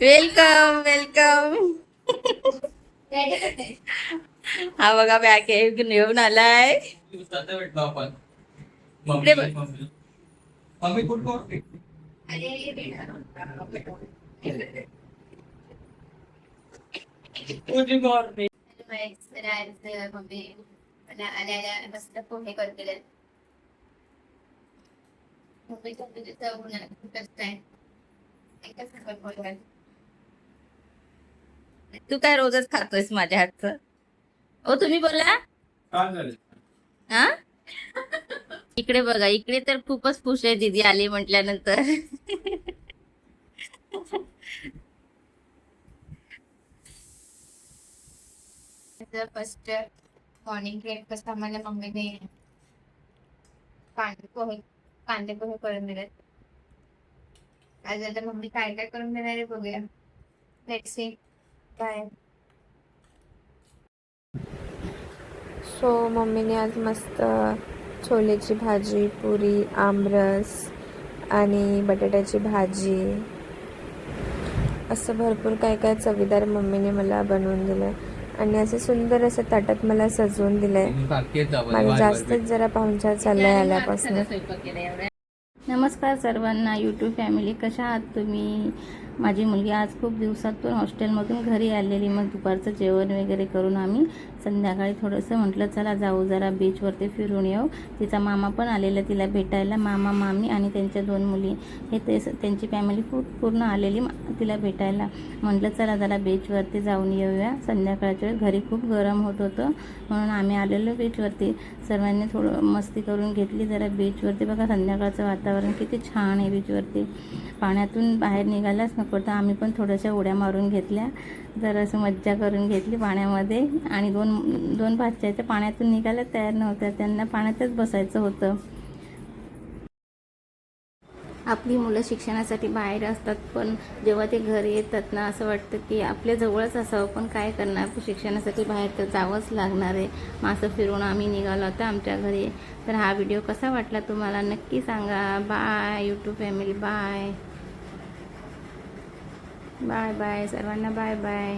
Welcome welcome. हा बघा bag घेऊन आलाय. भेटलो आपण. इकडे बघ. मम्मी कुठं गुड मॉर्निंग. मम्मी आल्या मस्त पोहे करते. तू काय रोजच खातोयस माझ्या हातचं? ओ तुम्ही बोला. काय झालं? हा इकडे बघा, इकडे तर खूपच खुश आहे दीदी आली म्हटल्यानंतर. फर्स्ट मॉर्निंग ब्रेकफास्ट आम्हाला मम्मीने कांदे पोहे करून दिले. आज आता मम्मी काय काय करून देणार आहे बघूया. लेट्स सी काय. सो मम्मीने आज मस्त छोलेची भाजी, पुरी, आमरस आणि बटाट्याची भाजी असं भरपूर काय काय चवीदार मम्मीने मला बनवून दिलं आणि असं सुंदर असं ताटात मला सजवून दिलंय. मला जास्तच जरा पाहुणचार चाललाय आल्यापासून. नमस्कार सर्वांना यूट्यूब फॅमिली, कशा आहात तुम्ही? माझी मुलगी आज खूप दिवसातून हॉस्टेलमधून घरी आलेली. मग दुपारचं जेवण वगैरे करून आम्ही संध्याकाळी थोडंसं म्हटलं चला जाऊ जरा बीचवरती फिरून येऊ. तिचा मामा पण आलेला तिला भेटायला, मामा मामी आणि त्यांच्या 2 मुली, हे त्यांची फॅमिली पूर्ण आलेली तिला भेटायला. म्हटलं चला जरा बीचवरती जाऊन येऊया. संध्याकाळच्या वेळेस घरी खूप गरम होत होतं म्हणून आम्ही आलेलो बीचवरती. सर्वांनी थोडं मस्ती करून घेतली जरा बीचवरती. बघा संध्याकाळचं वातावरण किती छान आहे बीचवरती. पाण्यातून बाहेर निघायलाच नको, तर आम्ही पण थोड्याशा उड्या मारून घेतल्या, जरासं मज्जा करून घेतली पाण्यामध्ये. आणि दोन भाच्या त्या पाण्यातून निघायला तयार नव्हत्या, त्यांना पाण्यातच बसायचं होतं. आपली मुलं शिक्षणासाठी बाहेर असतात, पण जेव्हा ते घरी येतात ना असं वाटतं की आपल्या जवळच असावं, पण काय करणार, शिक्षणासाठी बाहेर तर जावंच लागणार आहे. मग असं फिरून आम्ही निघालो होतो आमच्या घरी. तर हा व्हिडिओ कसा वाटला तुम्हाला नक्की सांगा. Bye YouTube family, bye bye bye सर्वांना, बाय बाय.